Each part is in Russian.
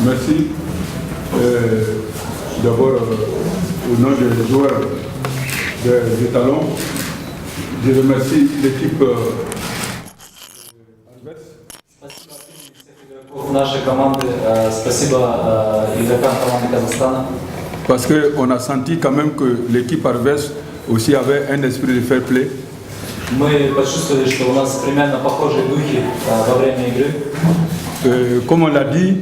Merci. D'abord, au nom des joueurs des talons, je remercie l'équipe нашей команды. Спасибо игрокам команды Казахстана. Parce qu'on a senti quand même que l'équipe Arves aussi avait un esprit de fair play. Мы почувствовали, что у нас примерно похожие духи во время игры. Comme on l'a dit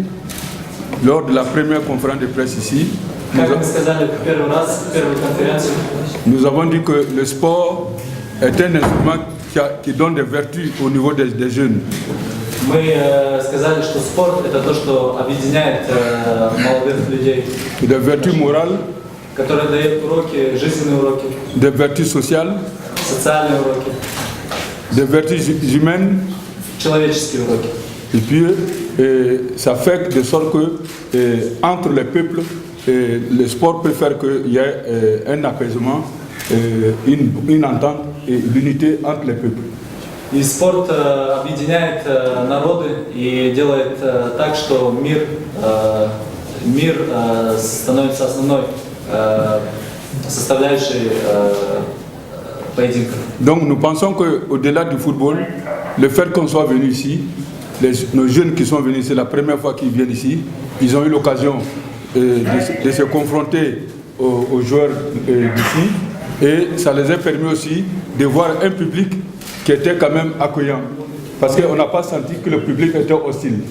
lors de la première conférence de presse ici, Как мы сказали в первый раз, в первую конференцию, nous avons dit que le sport est un instrument qui donne des vertus au niveau des jeunes. мы сказали, что спорт это то, что объединяет молодых людей. Des vertus morales, Которые дает уроки, жизненные уроки, des vertus sociales, социальные уроки, des vertus humaines. человеческие уроки. Et puis, ça fait de sorte que entre les peuples, le sport peut faire qu'il y ait un apaisement, une entente et l'unité entre les peuples. И спорт объединяет народы и делает так, что мир становится основной составляющей поединка. Donc nous pensons qu'au-delà du football, le fait qu'on soit venu ici, nos jeunes qui sont venus, c'est la première fois qu'ils viennent ici, ils ont eu l'occasion de se confronter aux joueurs d'ici et ça les a permis aussi de voir un public qui était quand même accueillant. Parce qu'on n'a pas senti que le public était hostile.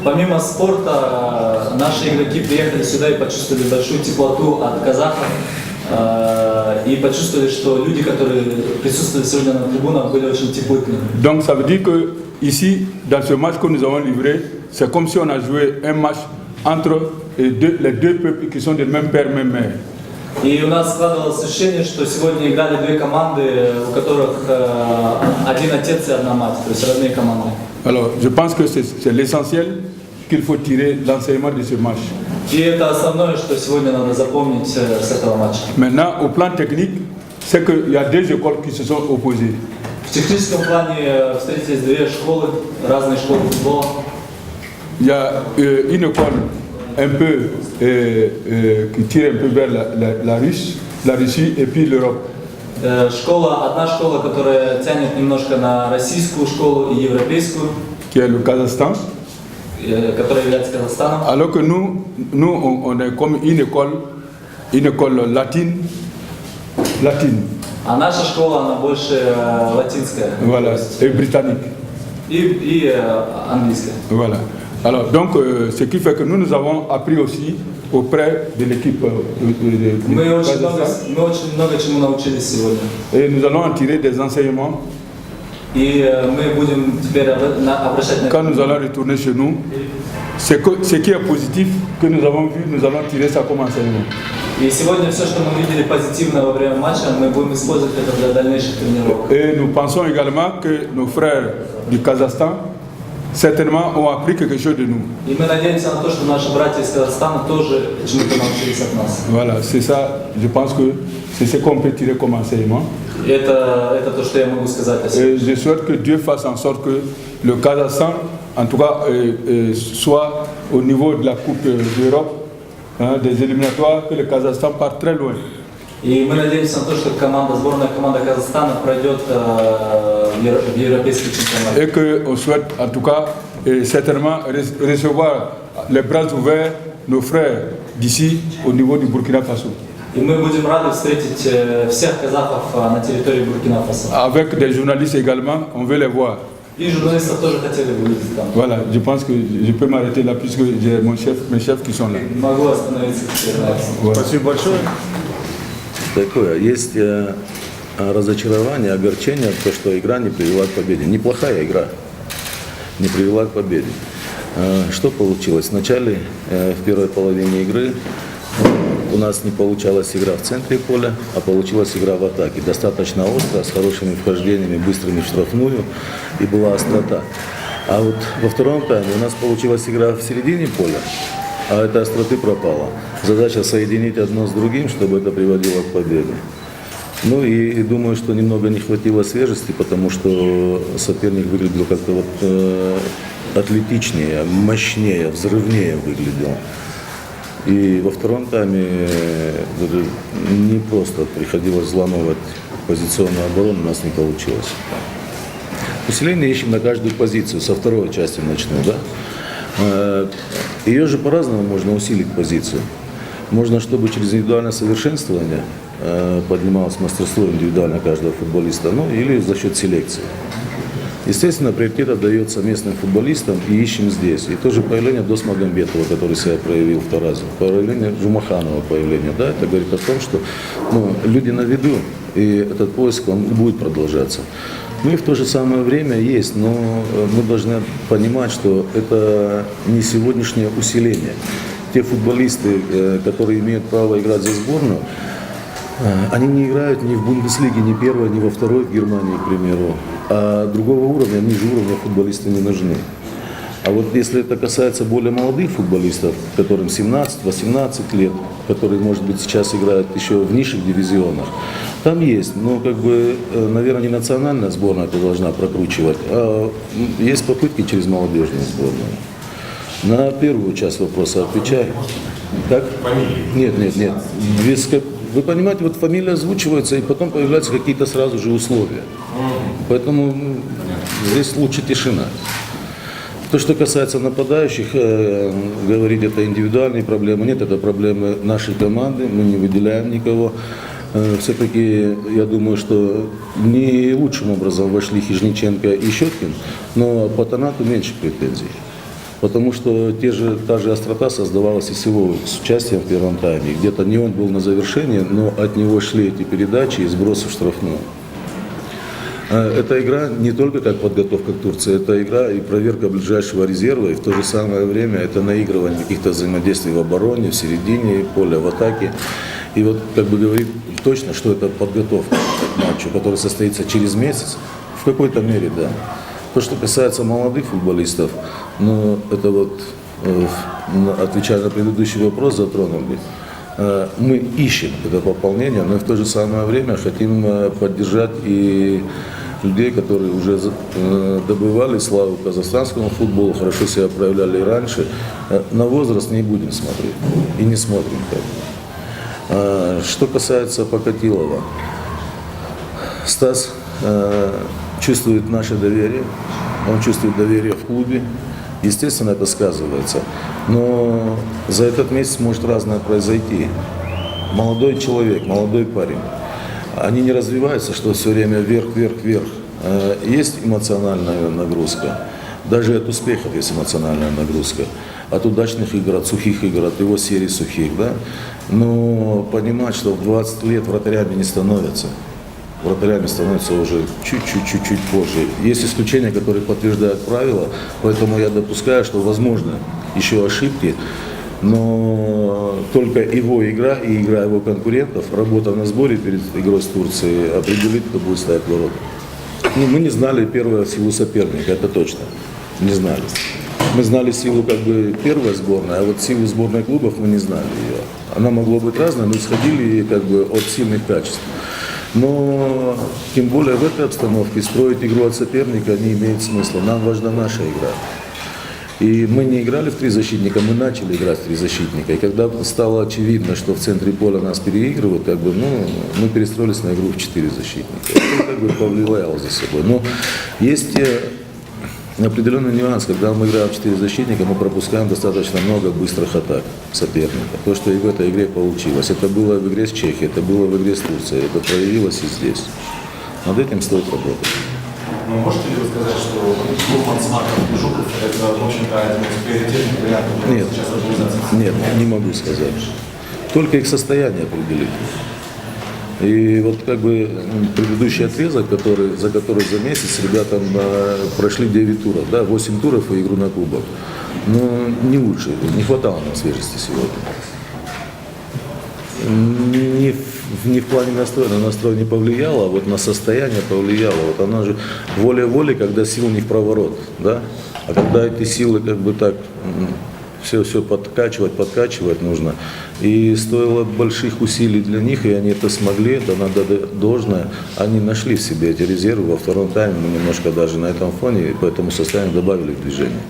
Помимо спорта, наши игроки приехали сюда и почувствовали большую теплоту от казахов. И почувствовали, что люди, которые присутствовали сегодня на трибунах, были очень теплы к ним. Donc ça veut dire que ici, dans ce match que nous avons livré, c'est comme si on a joué un match entre les deux peuples qui sont de même père, même mère. И у нас складывалось ощущение, что сегодня играли две команды, у которых один отец и одна мать, то есть родные команды. Alors, je pense que c'est l'essentiel qu'il faut tirer l'enseignement de ce match. И это основное, что сегодня надо запомнить с этого матча. Maintenant, au plan technique, c'est qu'il y a deux écoles qui se sont opposées. В техническом плане встретились две школы, разные школы футбола. Il y a une école un peu qui tire un peu vers la Russie et puis l'Europe. Одна школа, которая тянет немножко на российскую школу и европейскую, Qui est le Kazakhstan. которая является Казахстаном. Alors que nous on est comme une école latine. А наша школа, она больше латинская. Voilà, et britannique. И английская. Voilà. Alors, donc, ce qui fait que nous avons appris aussi auprès de l'équipe Мы очень много чему научились сегодня. et nous allons en tirer des enseignements И мы будем теперь обращать на quand nous allons retourner chez nous. Ce qui est positif que nous avons vu, nous allons tirer ça comme enseignement. И сегодня все, что мы видели позитивно во время матча, мы будем использовать это для дальнейших тренировок. Et nous pensons également que nos frères du Kazakhstan certainement ont appris quelque chose de nous. И мы надеемся на то, что наши братья из Казахстана тоже чему-то научились от нас. Voilà, c'est ça, je pense que c'est ce qu'on peut tirer comme enseignement. И это то, что я могу сказать о себе. Et je souhaite que Dieu fasse en sorte que le Kazakhstan, en tout cas, soit au niveau de la Coupe d'Europe, des éliminatoires, que le Kazakhstan parte très loin. И мы надеемся на то, что сборная команда Казахстана пройдет в европейский чемпионат. Et qu'on souhaite en tout cas certainement recevoir les bras ouverts nos frères d'ici au niveau du Burkina Faso. И мы будем рады встретить всех казахов на территории Буркина-Фасо. Avec des journalistes également, on veut les voir. И журналистов тоже хотели бы видеть там. Voilà, je pense que je peux m'arrêter là puisque j'ai mes chefs qui sont là. Могу остановиться теперь на этом. Voilà. Спасибо большое. Такое. Есть разочарование, огорчение, то, что игра не привела к победе. Неплохая игра, не привела к победе. Что получилось? Вначале, в первой половине игры, у нас не получалась игра в центре поля, а получилась игра в атаке. Достаточно остро, с хорошими вхождениями, быстрыми в штрафную, и была острота. А вот во втором тайме у нас получилась игра в середине поля, а этой остроты пропало. Задача соединить одно с другим, чтобы это приводило к победе. Ну и думаю, что немного не хватило свежести, потому что соперник выглядел как-то вот атлетичнее, мощнее, взрывнее выглядел. И во втором тайме не просто приходилось взламывать позиционную оборону, у нас не получилось. Усиление ищем на каждую позицию, со второй части начну, да? Ее же по-разному можно усилить позицию. Можно, чтобы через индивидуальное совершенствование поднималось мастерство индивидуально каждого футболиста, ну или за счет селекции. Естественно, приоритет отдается местным футболистам и ищем здесь. И тоже появление Досмагомбетова, который себя проявил в Таразе, появление Жумаханова появление, да, это говорит о том, что люди на виду, и этот поиск он будет продолжаться. Ну и в то же самое время есть, но мы должны понимать, что это не сегодняшнее усиление. Те футболисты, которые имеют право играть за сборную, они не играют ни в Бундеслиге, ни первой, ни во второй в Германии, к примеру. А другого уровня, ниже уровня футболисты не нужны. А вот если это касается более молодых футболистов, которым 17-18 лет, которые, может быть, сейчас играют еще в низших дивизионах, там есть, но, наверное, не национальная сборная это должна прокручивать, а есть попытки через молодежную сборную. На первую часть вопроса отвечай. Как? Нет. Вы понимаете, вот фамилия озвучивается, и потом появляются какие-то сразу же условия. Поэтому здесь лучше тишина. То, что касается нападающих, говорить, это индивидуальные проблемы. Нет, это проблемы нашей команды, мы не выделяем никого. Все-таки, я думаю, что не лучшим образом вошли Хижниченко и Щеткин, но по Танату меньше претензий. Потому что та же острота создавалась и с его участием в первом тайме. Где-то не он был на завершении, но от него шли эти передачи и сбросы в штрафную. Эта игра не только как подготовка к Турции, это игра и проверка ближайшего резерва, и в то же самое время это наигрывание каких-то взаимодействий в обороне, в середине поля, в атаке. И вот говорит точно, что это подготовка к матчу, который состоится через месяц, в какой-то мере, да. То, что касается молодых футболистов, это отвечая на предыдущий вопрос, затронули. Мы ищем это пополнение, но в то же самое время хотим поддержать и людей, которые уже добывали славу казахстанскому футболу, хорошо себя проявляли и раньше. На возраст не будем смотреть и не смотрим. Что касается Покатилова, Стас чувствует наше доверие, он чувствует доверие в клубе, естественно, это сказывается. Но за этот месяц может разное произойти. Молодой человек, молодой парень, они не развиваются, что все время вверх. Есть эмоциональная нагрузка, даже от успехов есть эмоциональная нагрузка, от удачных игр, от сухих игр, от его серии сухих, да. Но понимать, что в 20 лет вратарями не становятся. Вратарями становятся уже чуть-чуть позже. Есть исключения, которые подтверждают правила, поэтому я допускаю, что возможно еще ошибки, но только его игра и игра его конкурентов, работа на сборе перед игрой с Турцией определит, кто будет ставить ворота. Мы не знали первую силу соперника, это точно, не знали. Мы знали силу первой сборной, а вот силу сборной клубов мы не знали ее. Она могла быть разной, но исходили от сильных качеств. Но тем более в этой обстановке строить игру от соперника не имеет смысла. Нам важна наша игра. И мы не играли в три защитника, мы начали играть в три защитника. И когда стало очевидно, что в центре поля нас переигрывают, мы перестроились на игру в 4 защитника. Это повлияло за собой. Но есть определенный нюанс, когда мы играем в 4 защитника, мы пропускаем достаточно много быстрых атак соперника. То, что и в этой игре получилось. Это было в игре с Чехией, это было в игре с Турцией, это проявилось и здесь. Над этим стоит работать. Но можете ли вы сказать, что Кулман, Смаков и Жуков это, в общем-то, один из приоритетных вариантов сейчас организации? Нет, не могу сказать. Только их состояние определить. И вот предыдущий отрезок, за который за месяц ребята прошли 9 туров, 8 туров и игру на кубок. Но не лучше, не хватало нам свежести сегодня. Не в плане настроя, на настрой не повлияло, а вот на состояние повлияло. Вот оно же волей-волей, когда сил не в проворот, да? А когда эти силы все подкачивать нужно. И стоило больших усилий для них, и они это смогли, это надо должное. Они нашли в себе эти резервы. Во втором тайме мы немножко даже на этом фоне по этому состоянию добавили движение.